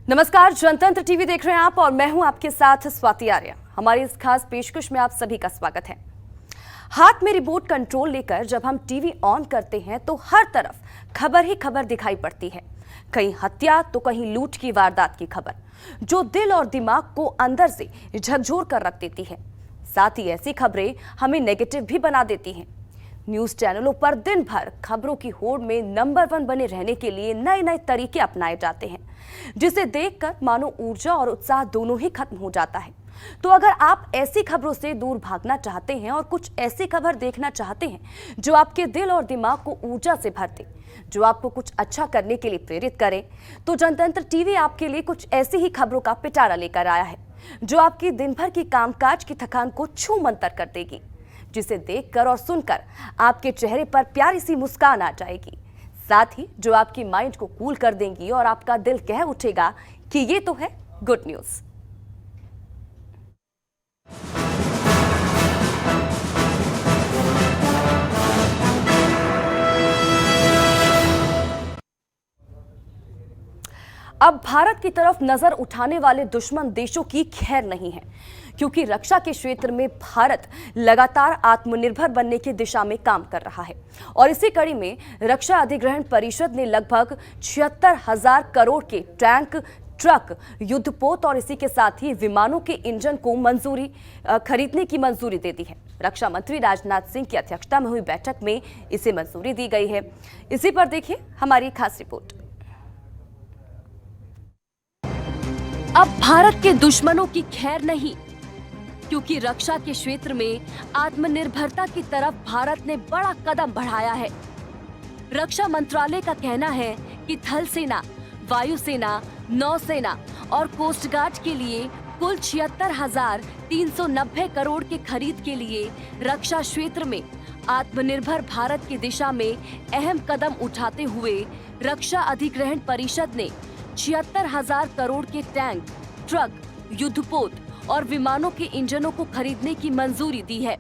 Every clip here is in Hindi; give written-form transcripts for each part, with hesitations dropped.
नमस्कार, जनतंत्र टीवी देख रहे हैं आप और मैं हूं आपके साथ स्वाति आर्य। हमारी इस खास पेशकश में आप सभी का स्वागत है। हाथ में रिमोट कंट्रोल लेकर जब हम टीवी ऑन करते हैं तो हर तरफ खबर ही खबर दिखाई पड़ती है। कहीं हत्या तो कहीं लूट की वारदात की खबर, जो दिल और दिमाग को अंदर से झकझोर कर रख देती है। साथ ही ऐसी खबरें हमें नेगेटिव भी बना देती हैं। न्यूज चैनलों पर दिन भर खबरों की होड़ में नंबर 1 बने रहने के लिए नए नए तरीके अपनाए जाते हैं, जिसे देखकर मानो ऊर्जा और उत्साह दोनों ही खत्म हो जाता है। तो अगर आप ऐसी खबरों से दूर भागना चाहते हैं और कुछ ऐसी खबर देखना चाहते हैं जो आपके दिल और दिमाग को ऊर्जा से भर दे, जो आपको कुछ अच्छा करने के लिए प्रेरित करे, तो जनतंत्र टीवी आपके लिए कुछ ऐसी ही खबरों का पिटारा लेकर आया है, जो आपकी दिन भर की कामकाज की थकान को छू मंतर कर देगी, जिसे देखकर और सुनकर आपके चेहरे पर प्यारी सी मुस्कान आ जाएगी, साथ ही जो आपकी माइंड को कूल कर देंगी और आपका दिल कह उठेगा कि ये तो है गुड न्यूज। अब भारत की तरफ नजर उठाने वाले दुश्मन देशों की खैर नहीं है, क्योंकि रक्षा के क्षेत्र में भारत लगातार आत्मनिर्भर बनने की दिशा में काम कर रहा है। और इसी कड़ी में रक्षा अधिग्रहण परिषद ने लगभग 76,000 करोड़ के टैंक, ट्रक, युद्धपोत और इसी के साथ ही विमानों के इंजन को खरीदने की मंजूरी दे दी है। रक्षा मंत्री राजनाथ सिंह की अध्यक्षता में हुई बैठक में इसे मंजूरी दी गई है। इसी पर देखिए हमारी खास रिपोर्ट। अब भारत के दुश्मनों की खैर नहीं, क्योंकि रक्षा के क्षेत्र में आत्मनिर्भरता की तरफ भारत ने बड़ा कदम बढ़ाया है। रक्षा मंत्रालय का कहना है कि थल सेना, वायुसेना, नौसेना और कोस्ट गार्ड के लिए कुल 76,390 करोड़ के खरीद के लिए रक्षा क्षेत्र में आत्मनिर्भर भारत की दिशा में अहम कदम उठाते हुए रक्षा अधिग्रहण परिषद ने 76,000 करोड़ के टैंक, ट्रक, युद्धपोत और विमानों के इंजनों को खरीदने की मंजूरी दी है।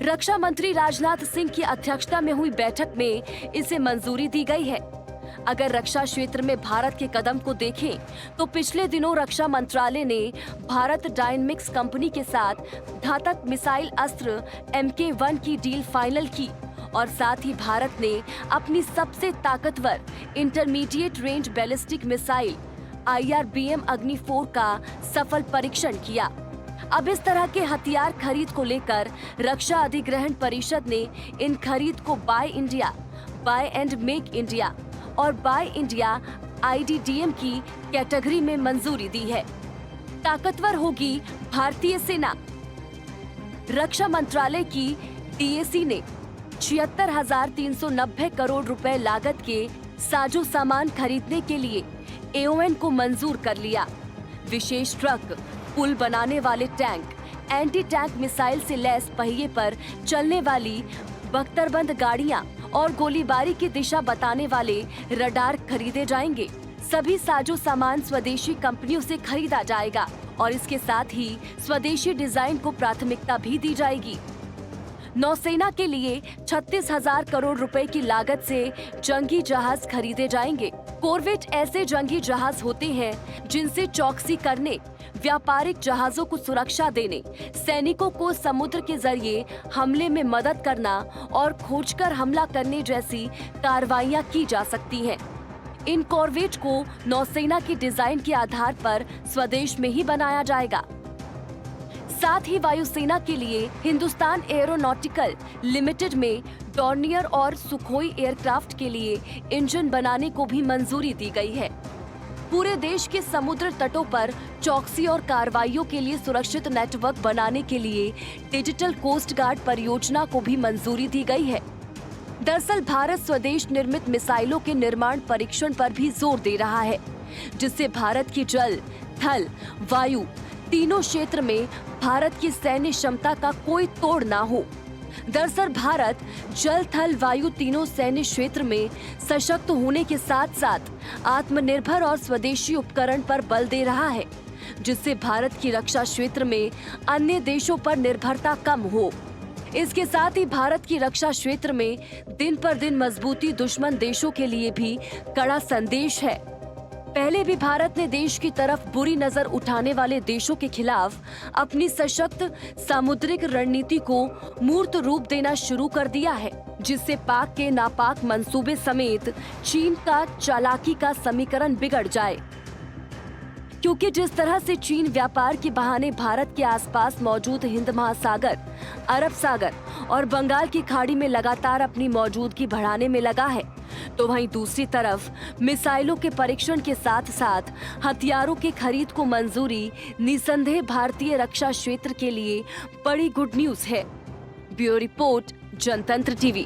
रक्षा मंत्री राजनाथ सिंह की अध्यक्षता में हुई बैठक में इसे मंजूरी दी गई है। अगर रक्षा क्षेत्र में भारत के कदम को देखें तो पिछले दिनों रक्षा मंत्रालय ने भारत डायनेमिक्स कंपनी के साथ घातक मिसाइल अस्त्र MK1 की डील फाइनल की और साथ ही भारत ने अपनी सबसे ताकतवर intermediate range ballistic missile IRBM अग्नि 4 का सफल परीक्षण किया। अब इस तरह के हथियार खरीद को लेकर रक्षा अधिग्रहण परिषद ने इन खरीद को buy India, buy and make India और बाय इंडिया IDDM की कैटेगरी में मंजूरी दी है। ताकतवर होगी भारतीय सेना। रक्षा मंत्रालय की DAC ने 76,390 करोड़ रुपए लागत के साजो सामान खरीदने के लिए AON को मंजूर कर लिया। विशेष ट्रक, पुल बनाने वाले टैंक, एंटी टैंक मिसाइल से लैस पहिए पर चलने वाली बख्तरबंद गाड़ियां और गोलीबारी की दिशा बताने वाले रडार खरीदे जाएंगे। सभी साजो सामान स्वदेशी कंपनियों से खरीदा जाएगा और इसके साथ ही स्वदेशी डिजाइन को प्राथमिकता भी दी जाएगी। नौसेना के लिए 36,000 करोड़ रुपए की लागत से जंगी जहाज खरीदे जाएंगे। कॉर्वेट ऐसे जंगी जहाज होते हैं जिनसे चौकसी करने, व्यापारिक जहाजों को सुरक्षा देने, सैनिकों को समुद्र के जरिए हमले में मदद करना और खोजकर हमला करने जैसी कार्रवाइयां की जा सकती हैं। इन कॉर्वेट को नौसेना की डिजाइन के आधार पर स्वदेश में ही बनाया जाएगा। साथ ही वायुसेना के लिए हिंदुस्तान एरोनॉटिकल लिमिटेड में डॉर्नियर और सुखोई एयरक्राफ्ट के लिए इंजन बनाने को भी मंजूरी दी गई है। पूरे देश के समुद्र तटों पर चौकसी और कार्रवाइयों के लिए सुरक्षित नेटवर्क बनाने के लिए डिजिटल कोस्ट गार्ड परियोजना को भी मंजूरी दी गई है। दरअसल भारत स्वदेश निर्मित मिसाइलों के निर्माण परीक्षण पर भी जोर दे रहा है, जिससे भारत की जल, थल, वायु तीनों क्षेत्र में भारत की सैन्य क्षमता का कोई तोड़ ना हो। दरअसल भारत जल, थल, वायु तीनों सैन्य क्षेत्र में सशक्त होने के साथ साथ आत्मनिर्भर और स्वदेशी उपकरण पर बल दे रहा है, जिससे भारत की रक्षा क्षेत्र में अन्य देशों पर निर्भरता कम हो। इसके साथ ही भारत की रक्षा क्षेत्र में दिन पर दिन मजबूती दुश्मन देशों के लिए भी कड़ा संदेश है। पहले भी भारत ने देश की तरफ बुरी नजर उठाने वाले देशों के खिलाफ अपनी सशक्त सामुद्रिक रणनीति को मूर्त रूप देना शुरू कर दिया है, जिससे पाक के नापाक मंसूबे समेत चीन का चालाकी का समीकरण बिगड़ जाए। क्योंकि जिस तरह से चीन व्यापार के बहाने भारत के आसपास मौजूद हिंद महासागर, अरब सागर और बंगाल की खाड़ी में लगातार अपनी मौजूदगी बढ़ाने में लगा है, तो वहीं दूसरी तरफ मिसाइलों के परीक्षण के साथ साथ हथियारों की खरीद को मंजूरी निसंदेह भारतीय रक्षा क्षेत्र के लिए बड़ी गुड न्यूज है। ब्यूरो रिपोर्ट, जनतंत्र टीवी।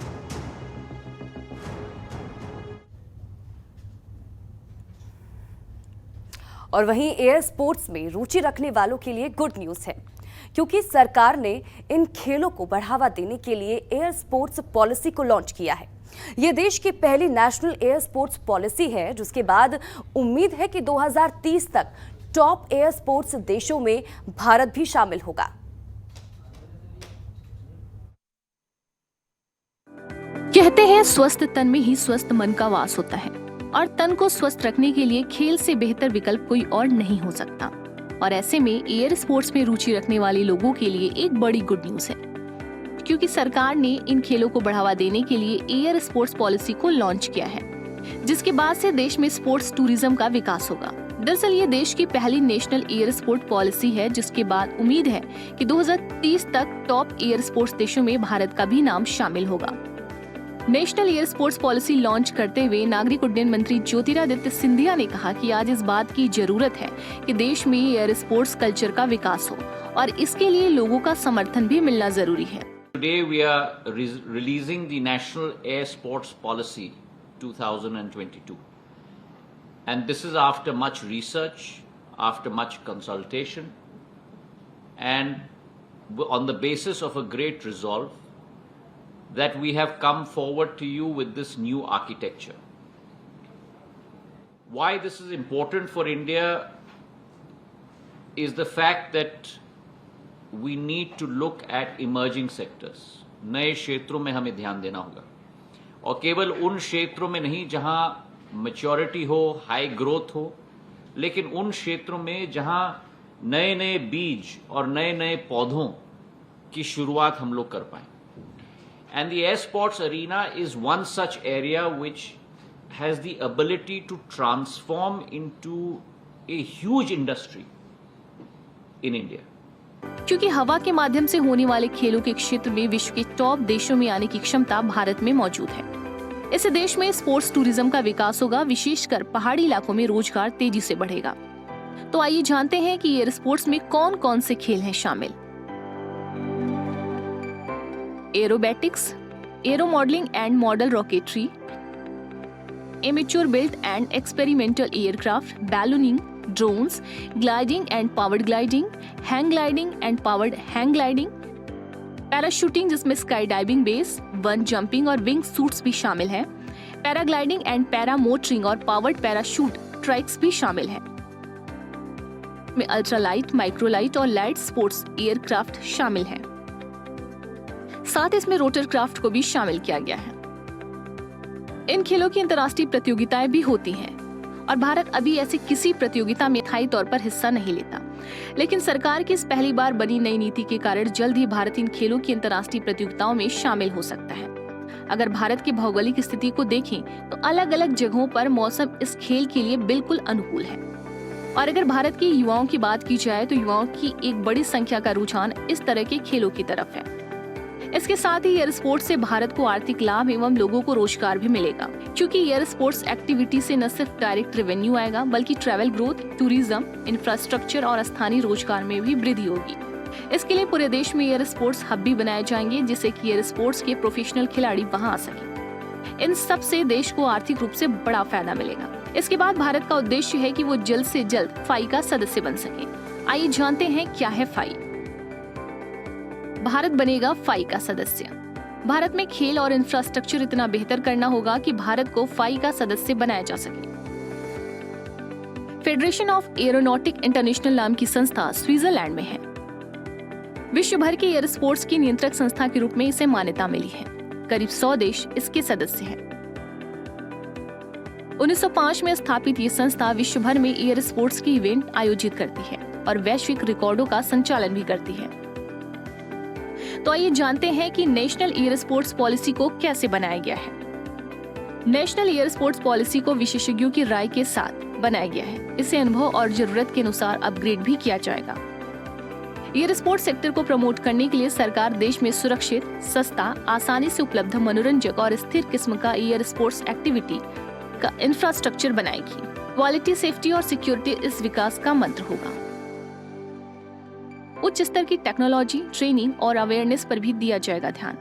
और वहीं एयर स्पोर्ट्स में रुचि रखने वालों के लिए गुड न्यूज है, क्योंकि सरकार ने इन खेलों को बढ़ावा देने के लिए एयर स्पोर्ट्स पॉलिसी को लॉन्च किया है। ये देश की पहली नेशनल एयर स्पोर्ट्स पॉलिसी है, जिसके बाद उम्मीद है कि 2030 तक टॉप एयर स्पोर्ट्स देशों में भारत भी शामिल होगा। कहते हैं स्वस्थ तन में ही स्वस्थ मन का वास होता है, और तन को स्वस्थ रखने के लिए खेल से बेहतर विकल्प कोई और नहीं हो सकता। और ऐसे में एयर स्पोर्ट्स में रुचि रखने वाले लोगों के लिए एक बड़ी गुड न्यूज है, क्योंकि सरकार ने इन खेलों को बढ़ावा देने के लिए एयर स्पोर्ट्स पॉलिसी को लॉन्च किया है, जिसके बाद से देश में स्पोर्ट्स टूरिज्म का विकास होगा। दरअसल ये देश की पहली नेशनल एयर स्पोर्ट पॉलिसी है, जिसके बाद उम्मीद है कि 2030 तक टॉप एयर स्पोर्ट्स देशों में भारत का भी नाम शामिल होगा। National air sports policy launch करते हुए नागरिक उड्डयन मंत्री ज्योतिरादित्य सिंधिया ने कहा कि आज इस बात की जरूरत है कि देश में एयर स्पोर्ट्स कल्चर का विकास हो, और इसके लिए लोगों का समर्थन भी मिलना जरूरी है। Today we are releasing the National Air Sports Policy 2022, and this is after much research, after much consultation, and on the basis of a great resolve that we have come forward to you with this new architecture. Why this is important for India is the fact that we need to look at emerging sectors. नए क्षेत्रों में हमें ध्यान देना होगा, और केवल उन क्षेत्रों में नहीं जहां मैच्योरिटी हो, हाई ग्रोथ हो, लेकिन उन क्षेत्रों में जहां नए नए बीज और नए नए पौधों की शुरुआत हम लोग कर पाए। And the air sports arena is one such area which has the ability to transform into a huge industry in India. क्योंकि हवा के माध्यम से होने वाले खेलों के क्षेत्र में विश्व के टॉप देशों में आने की क्षमता भारत में मौजूद है। इससे देश में स्पोर्ट्स टूरिज्म का विकास होगा, विशेषकर पहाड़ी इलाकों में रोजगार तेजी से बढ़ेगा। तो आइए जानते हैं कि एयर स्पोर्ट्स में कौन कौन से खेल हैं शामिल। Aerobatics, aero modelling and model rocketry, amateur built and experimental aircraft, ballooning, drones, gliding and powered gliding, hang gliding and powered hang gliding, parachuting जिसमें sky diving base, one jumping और विंग सूट्स भी शामिल हैं, पैराग्लाइडिंग एंड पैरा मोटरिंग और पावर्ड पैराशूट ट्राइक्स भी शामिल हैं। में अल्ट्रालाइट, माइक्रोलाइट और लाइट स्पोर्ट्स एयरक्राफ्ट शामिल हैं। साथ ही इसमें रोटरक्राफ्ट को भी शामिल किया गया है। इन खेलों की अंतर्राष्ट्रीय प्रतियोगिताएं भी होती हैं, और भारत अभी ऐसी किसी प्रतियोगिता में स्थायी तौर पर हिस्सा नहीं लेता। लेकिन सरकार की इस पहली बार बनी नई नीति के कारण जल्द ही भारत इन खेलों की अंतर्राष्ट्रीय प्रतियोगिताओं में शामिल हो सकता है। अगर भारत की भौगोलिक स्थिति को देखें तो अलग अलग जगहों पर मौसम इस खेल के लिए बिल्कुल अनुकूल है। और अगर भारत के युवाओं की बात की जाए तो युवाओं की एक बड़ी संख्या का रुझान इस तरह के खेलों की तरफ है। इसके साथ ही एयर स्पोर्ट्स से भारत को आर्थिक लाभ एवं लोगों को रोजगार भी मिलेगा, क्योंकि एयर स्पोर्ट्स एक्टिविटी से न सिर्फ डायरेक्ट रेवेन्यू आएगा, बल्कि ट्रैवल ग्रोथ, टूरिज्म, इंफ्रास्ट्रक्चर और स्थानीय रोजगार में भी वृद्धि होगी। इसके लिए पूरे देश में एयर स्पोर्ट्स हब भी बनाए जाएंगे, जिससे कि एयर स्पोर्ट्स के प्रोफेशनल खिलाड़ी वहां आ सके। इन सब से देश को आर्थिक रूप से बड़ा फायदा मिलेगा। इसके बाद भारत का उद्देश्य है कि वो जल्द से जल्द फाई का सदस्य बन सके। आइए जानते हैं क्या है फाई। भारत बनेगा फाई का सदस्य। भारत में खेल और इंफ्रास्ट्रक्चर इतना बेहतर करना होगा कि भारत को फाई का सदस्य बनाया जा सके। फेडरेशन ऑफ एरोनॉटिक इंटरनेशनल नाम की संस्था स्विट्जरलैंड में है। विश्व भर के एयर स्पोर्ट्स की नियंत्रक संस्था के रूप में इसे मान्यता मिली है। करीब 100 देश इसके सदस्य हैं। 1905 में स्थापित ये संस्था विश्व भर में एयर स्पोर्ट्स की इवेंट आयोजित करती है और वैश्विक रिकॉर्डों का संचालन भी करती है। तो आइए जानते हैं कि नेशनल एयर स्पोर्ट्स पॉलिसी को कैसे बनाया गया है। नेशनल एयर स्पोर्ट्स पॉलिसी को विशेषज्ञों की राय के साथ बनाया गया है। इसे अनुभव और जरूरत के अनुसार अपग्रेड भी किया जाएगा। एयर स्पोर्ट्स सेक्टर को प्रमोट करने के लिए सरकार देश में सुरक्षित, सस्ता, आसानी से उपलब्ध मनोरंजक और स्थिर किस्म का एयर स्पोर्ट्स एक्टिविटी का इंफ्रास्ट्रक्चर बनाएगी। क्वालिटी, सेफ्टी और सिक्योरिटी इस विकास का मंत्र होगा। उच्च स्तर की टेक्नोलॉजी, ट्रेनिंग और अवेयरनेस पर भी दिया जाएगा ध्यान।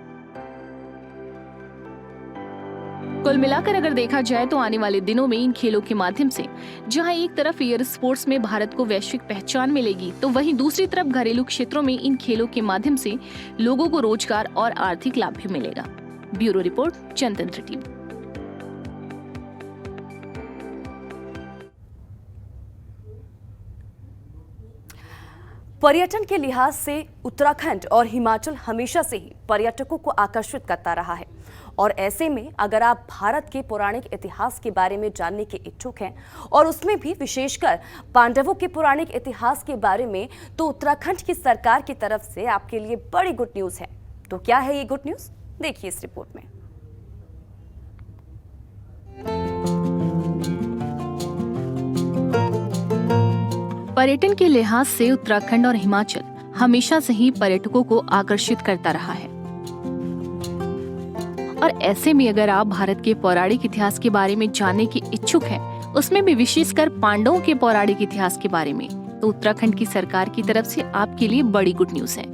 कुल मिलाकर अगर देखा जाए तो आने वाले दिनों में इन खेलों के माध्यम से जहां एक तरफ एयर स्पोर्ट्स में भारत को वैश्विक पहचान मिलेगी, तो वहीं दूसरी तरफ घरेलू क्षेत्रों में इन खेलों के माध्यम से लोगों को रोजगार और आर्थिक लाभ भी मिलेगा। ब्यूरो रिपोर्ट, जनतंत्र टीवी। पर्यटन के लिहाज से उत्तराखंड और हिमाचल हमेशा से ही पर्यटकों को आकर्षित करता रहा है और ऐसे में अगर आप भारत के पौराणिक इतिहास के बारे में जानने के इच्छुक हैं और उसमें भी विशेषकर पांडवों के पौराणिक इतिहास के बारे में, तो उत्तराखंड की सरकार की तरफ से आपके लिए बड़ी गुड न्यूज़ है। तो क्या है ये गुड न्यूज़, देखिए इस रिपोर्ट में। पर्यटन के लिहाज से उत्तराखंड और हिमाचल हमेशा से ही पर्यटकों को आकर्षित करता रहा है और ऐसे में अगर आप भारत के पौराणिक इतिहास के बारे में जानने के इच्छुक हैं, उसमें भी विशेषकर पांडवों के पौराणिक इतिहास के बारे में, तो उत्तराखंड की सरकार की तरफ से आपके लिए बड़ी गुड न्यूज़ है,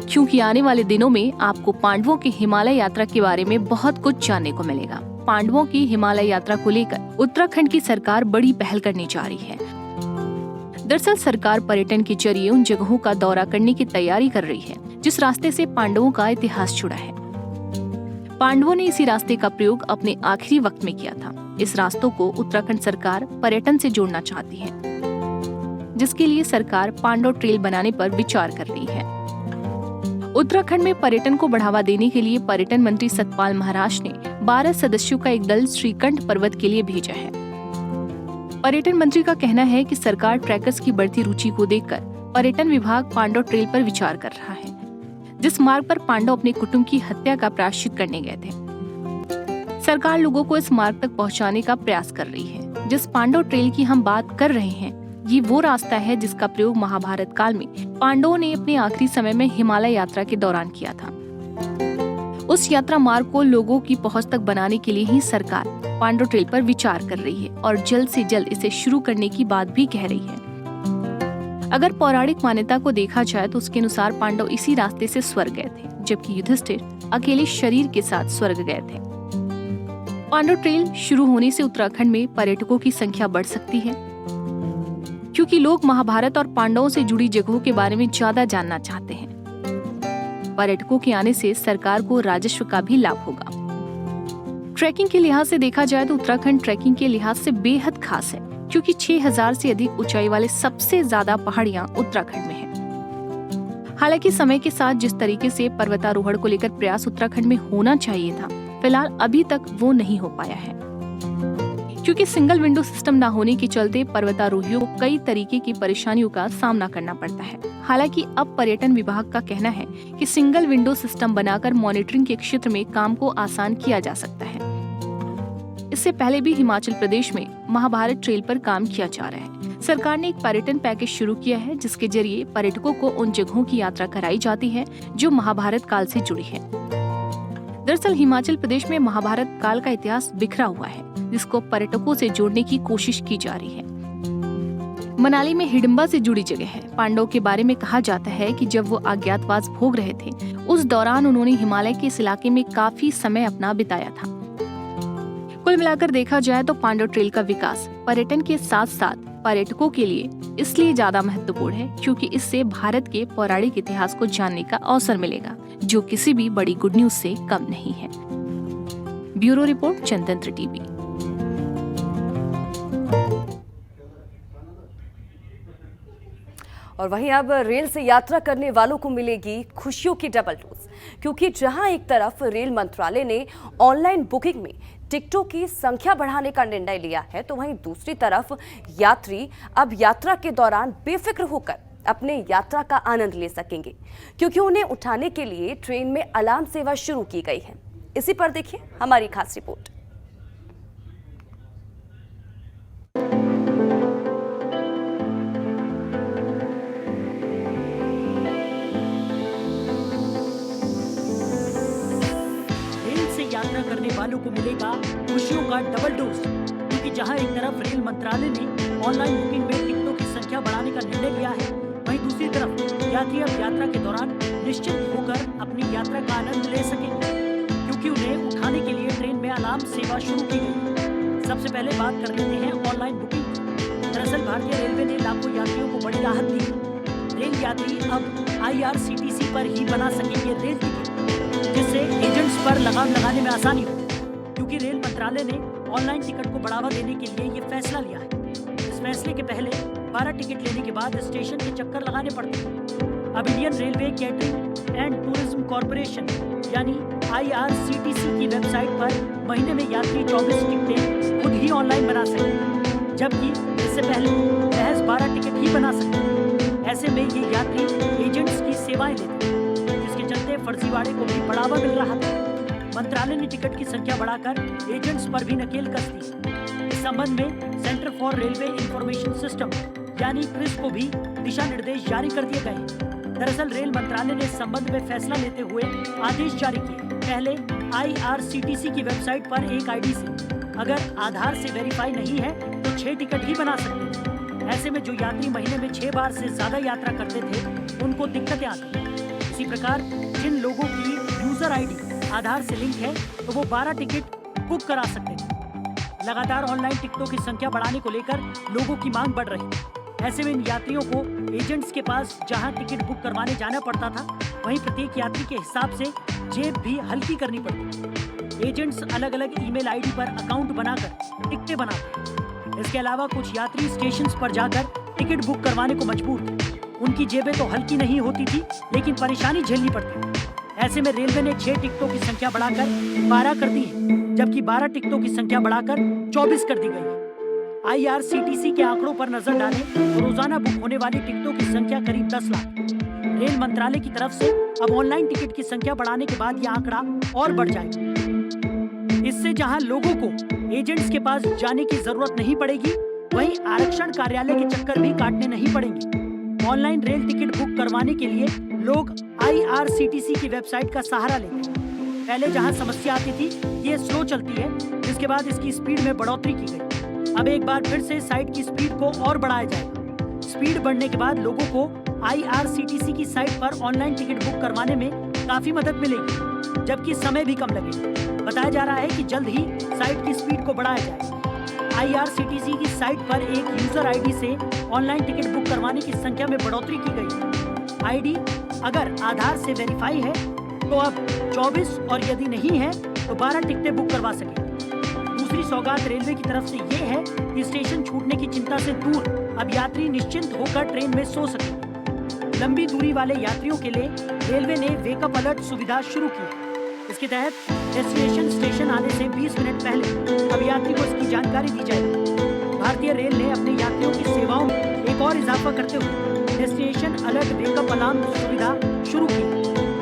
क्योंकि आने वाले दिनों में आपको पांडवों की हिमालय यात्रा के बारे में बहुत कुछ जानने को मिलेगा। पांडवों की हिमालय यात्रा को लेकर उत्तराखंड की सरकार बड़ी पहल करने जा रही है। दरअसल सरकार पर्यटन के जरिए उन जगहों का दौरा करने की तैयारी कर रही है जिस रास्ते से पांडवों का इतिहास जुड़ा है। पांडवों ने इसी रास्ते का प्रयोग अपने आखिरी वक्त में किया था। इस रास्तों को उत्तराखंड सरकार पर्यटन से जोड़ना चाहती है, जिसके लिए सरकार पांडव ट्रेल बनाने पर विचार कर रही है। उत्तराखंड में पर्यटन को बढ़ावा देने के लिए पर्यटन मंत्री सतपाल महाराज ने 12 सदस्यों का एक दल श्रीकंठ पर्वत के लिए भेजा है। पर्यटन मंत्री का कहना है कि सरकार ट्रैकर्स की बढ़ती रुचि को देखकर पर्यटन विभाग पांडव ट्रेल पर विचार कर रहा है, जिस मार्ग पर पांडव अपने कुटुंब की हत्या का प्रायश्चित करने गए थे। सरकार लोगों को इस मार्ग तक पहुंचाने का प्रयास कर रही है। जिस पांडव ट्रेल की हम बात कर रहे हैं, ये वो रास्ता है जिसका प्रयोग महाभारत काल में पांडवों ने अपने आखिरी समय में हिमालय यात्रा के दौरान किया था। उस यात्रा मार्ग को लोगों की पहुंच तक बनाने के लिए ही सरकार पांडव ट्रेल पर विचार कर रही है और जल्द से जल्द इसे शुरू करने की बात भी कह रही है। अगर पौराणिक मान्यता को देखा जाए तो उसके अनुसार पांडव इसी रास्ते से स्वर्ग गए थे, जबकि युधिष्ठिर अकेले शरीर के साथ स्वर्ग गए थे। पांडव ट्रेल शुरू होने से उत्तराखंड में पर्यटकों की संख्या बढ़ सकती है, क्योंकि लोग महाभारत और पांडवों से जुड़ी जगहों के बारे में ज्यादा जानना चाहते हैं। पर्यटकों के आने से सरकार को राजस्व का भी लाभ होगा। ट्रैकिंग के लिहाज से देखा जाए तो उत्तराखंड ट्रैकिंग के लिहाज से बेहद खास है, क्योंकि 6000 से अधिक ऊंचाई वाले सबसे ज्यादा पहाड़ियां उत्तराखंड में हैं। हालांकि समय के साथ जिस तरीके से पर्वतारोहण को लेकर प्रयास उत्तराखंड में होना चाहिए था, फिलहाल अभी तक वो नहीं हो पाया है, क्योंकि सिंगल विंडो सिस्टम न होने के चलते पर्वतारोहियों को कई तरीके की परेशानियों का सामना करना पड़ता है। हालांकि अब पर्यटन विभाग का कहना है कि सिंगल विंडो सिस्टम बनाकर मॉनिटरिंग के क्षेत्र में काम को आसान किया जा सकता है। इससे पहले भी हिमाचल प्रदेश में महाभारत ट्रेल पर काम किया जा रहा है। सरकार ने एक पर्यटन पैकेज शुरू किया है, जिसके जरिए पर्यटकों को उन जगहों की यात्रा कराई जाती है जो महाभारत काल से जुड़ी है। दरअसल हिमाचल प्रदेश में महाभारत काल का इतिहास बिखरा हुआ है, जिसको पर्यटकों से जोड़ने की कोशिश की जा रही है। मनाली में हिडिंबा से जुड़ी जगह है। पांडवों के बारे में कहा जाता है कि जब वो अज्ञातवास भोग रहे थे, उस दौरान उन्होंने हिमालय के इस इलाके में काफी समय अपना बिताया था। कुल मिलाकर देखा जाए तो पांडव ट्रेल का विकास पर्यटन के साथ साथ पर्यटकों के लिए इसलिए ज्यादा महत्वपूर्ण है, क्योंकि इससे भारत के पौराणिक इतिहास को जानने का अवसर मिलेगा, जो किसी भी बड़ी गुड न्यूज से कम नहीं है। ब्यूरो रिपोर्ट, जनतंत्र टीवी। और वहीं अब रेल से यात्रा करने वालों को मिलेगी खुशियों की डबल डोज, क्योंकि जहां एक तरफ रेल मंत्रालय ने ऑनलाइन बुकिंग में टिकटों की संख्या बढ़ाने का निर्णय लिया है, तो वहीं दूसरी तरफ यात्री अब यात्रा के दौरान बेफिक्र होकर अपने यात्रा का आनंद ले सकेंगे, क्योंकि उन्हें उठाने के लिए ट्रेन में अलार्म सेवा शुरू की गई है। इसी पर देखिए हमारी खास रिपोर्ट। यात्रा करने वालों को मिलेगा खुशियों का डबल डोज, क्योंकि जहां एक तरफ रेल मंत्रालय ने ऑनलाइन बुकिंग में टिकटों की संख्या बढ़ाने का निर्णय लिया है, वहीं दूसरी तरफ यात्री अब यात्रा के दौरान निश्चिंत होकर अपनी यात्रा का आनंद ले सकेंगे, क्योंकि उन्हें उठाने के लिए ट्रेन में अलार्म सेवा शुरू की गई है। सबसे पहले बात कर लेते हैं ऑनलाइन बुकिंग की। दरअसल भारतीय रेलवे ने लाखों यात्रियों को बड़ी राहत दी है। रेल यात्री अब IRCTC पर ही बना सकेंगे रेल टिकट, जिससे एजेंट्स पर लगाम लगाने में आसानी हो, क्योंकि रेल मंत्रालय ने ऑनलाइन टिकट को बढ़ावा देने के लिए ये फैसला लिया है। इस फैसले के पहले 12 टिकट लेने के बाद स्टेशन के चक्कर लगाने पड़ते हैं। अब Indian railway catering and tourism corporation यानी IRCTC की वेबसाइट पर महीने में यात्री 24 टिकटें खुद ही ऑनलाइन बना सकते, जबकि इससे पहले महज 12 टिकट ही बना सकते। ऐसे में ये यात्री एजेंट्स की सेवाएं लेते, जिसके चलते फर्जीवाड़े को भी बढ़ावा मिल रहा था। मंत्रालय ने टिकट की संख्या बढ़ाकर एजेंट्स पर भी नकेल कस दी। इस संबंध में centre for railway information system यानी क्रिस को भी दिशा निर्देश जारी कर दिए गए। दरअसल रेल मंत्रालय ने इस संबंध में फैसला लेते हुए आदेश जारी किए। पहले IRCTC की वेबसाइट पर एक ID से अगर आधार से वेरीफाई नहीं है तो 6 टिकट ही बना सकते थे। ऐसे में जो यात्री महीने में 6 बार से ज्यादा यात्रा करते थे उनको दिक्कतें आती। इसी प्रकार जिन लोगों की यूजर ID आधार से लिंक है तो वो 12 टिकट बुक करा सकते थे। लगातार ऑनलाइन टिकटों की संख्या बढ़ाने को लेकर लोगों की मांग बढ़ रही है। ऐसे में इन यात्रियों को एजेंट्स के पास जहां टिकट बुक करवाने जाना पड़ता था, वहीं प्रत्येक यात्री के हिसाब से जेब भी हल्की करनी पड़ती। एजेंट्स अलग अलग ईमेल ID पर अकाउंट बनाकर टिकटें बनाते। इसके अलावा कुछ यात्री स्टेशन पर जाकर टिकट बुक करवाने को मजबूर थे। उनकी जेबें तो हल्की नहीं होती थी, लेकिन परेशानी झेलनी पड़ती। ऐसे में रेलवे ने 6 टिकटों की संख्या बढ़ाकर 12 कर दी है, जबकि 12 टिकटों की संख्या बढ़ाकर 24 कर दी गई है। IRCTC के आंकड़ों पर नजर डालें तो रोजाना बुक होने वाली टिकटों की संख्या करीब 10 लाख। रेल मंत्रालय की तरफ से अब ऑनलाइन टिकट की संख्या बढ़ाने के बाद यह आंकड़ा और बढ़ जाएगा। इससे जहां लोगों को एजेंट्स के पास जाने की जरूरत नहीं पड़ेगी, वहीं आरक्षण कार्यालय के चक्कर भी काटने नहीं पड़ेंगे। ऑनलाइन रेल टिकट बुक करवाने के लिए लोग IRCTC की वेबसाइट का सहारा लेंगे। पहले जहां समस्या आती थी ये स्लो चलती है, जिसके बाद इसकी स्पीड में बढ़ोतरी की गई। अब एक बार फिर से साइट की स्पीड को और बढ़ाया जाएगा। स्पीड बढ़ने के बाद लोगों को IRCTC की साइट पर ऑनलाइन टिकट बुक करवाने में काफी मदद मिलेगी, जबकि समय भी कम लगेगा। बताया जा रहा है कि जल्द ही साइट की स्पीड को बढ़ाया जाएगा। IRCTC की साइट पर एक यूजर ID से ऑनलाइन टिकट बुक करवाने की संख्या में बढ़ोतरी की गई है। ID अगर आधार से वेरीफाई है तो अब 24 और यदि नहीं है तो 12 टिकटें बुक करवा सकेंगे। दूसरी सौगात रेलवे की तरफ से ये है कि स्टेशन छूटने की चिंता से दूर अब यात्री निश्चिंत होकर ट्रेन में सो सकेंगे। लंबी दूरी वाले यात्रियों के लिए रेलवे ने वेकअप अलर्ट सुविधा शुरू की। इसके तहत डेस्टिनेशन स्टेशन आने से 20 मिनट पहले अब यात्री को इसकी जानकारी दी जाएगी। भारतीय रेल ने अपने यात्रियों की सेवाओं में एक और इजाफा करते हुए डेस्टिनेशन अलर्ट वेकअप अलार्म सुविधा शुरू की।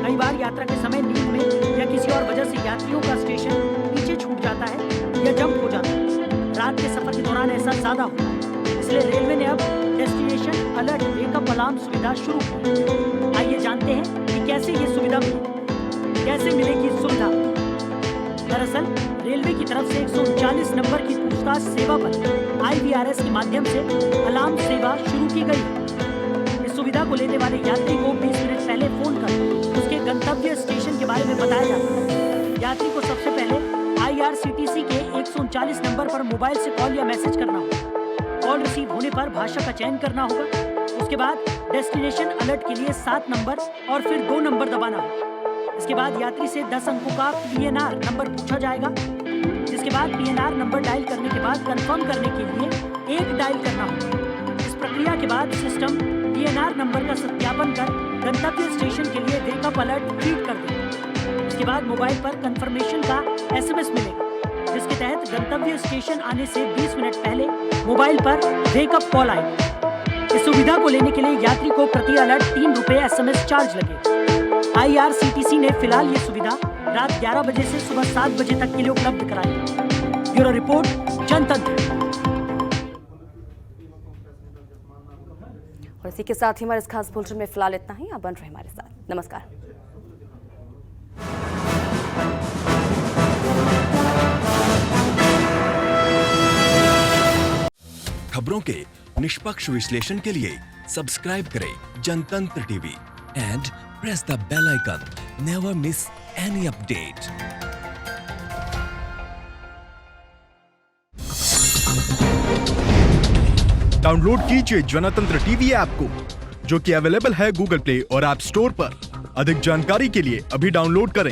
कई बार यात्रा के समय नींद में या किसी और वजह से यात्रियों का स्टेशन पीछे छूट जाता है या जंप हो जाता है। रात के सफर के दौरान ऐसा ज्यादा होता है, इसलिए रेलवे ने अब डेस्टिनेशन अलर्ट वेकअप अलार्म सुविधा शुरू की। आइए जानते हैं कि कैसे ये सुविधा कैसे मिलेगी सुविधा। दरअसल रेलवे की तरफ से 139 नंबर की पूछताछ सेवा पर IVRS के माध्यम से अलार्म सेवा शुरू की गई। इस सुविधा को लेने वाले यात्री को 20 मिनट पहले फोन कर उसके गंतव्य स्टेशन के बारे में बताया जाता है। यात्री को सबसे पहले IRCTC के 139 नंबर पर मोबाइल से कॉल या मैसेज करना होगा। कॉल रिसीव होने पर भाषा का चयन करना होगा। उसके बाद डेस्टिनेशन अलर्ट के लिए 7 नंबर और फिर 2 नंबर दबाना होगा। इसके बाद यात्री से 10 अंकों का PNR नंबर पूछा जाएगा, जिसके बाद PNR नंबर डायल करने के बाद कंफर्म करने के लिए 1 डायल करना होगा। इस प्रक्रिया के बाद सिस्टम PNR नंबर का सत्यापन कर गंतव्य स्टेशन के लिए वेकअप अलर्ट ट्वीट कर दें। इसके बाद मोबाइल पर कंफर्मेशन का SMS मिलेगा, जिसके तहत गंतव्य स्टेशन आने से 20 मिनट पहले मोबाइल पर वेकअप कॉल आएगी। इस सुविधा को लेने के लिए यात्री को प्रति अलर्ट 3 रुपए SMS चार्ज लगे। IRCTC ने फिलहाल ये सुविधा रात 11 बजे से सुबह 7 बजे तक के लिए उपलब्ध कराई है। ब्यूरो रिपोर्ट, जनतंत्र। और इसी के साथ ही हमारे इस खास बुलेटिन में फिलहाल इतना ही। आप बन रहे हमारे साथ। नमस्कार। खबरों के निष्पक्ष विश्लेषण के लिए सब्सक्राइब करें Jantantra TV and press the bell icon. Never miss any update. Download कीजिए जनतंत्र टीवी ऐप को, जो कि अवेलेबल है गूगल प्ले और ऐप स्टोर पर। अधिक जानकारी के लिए अभी डाउनलोड करें।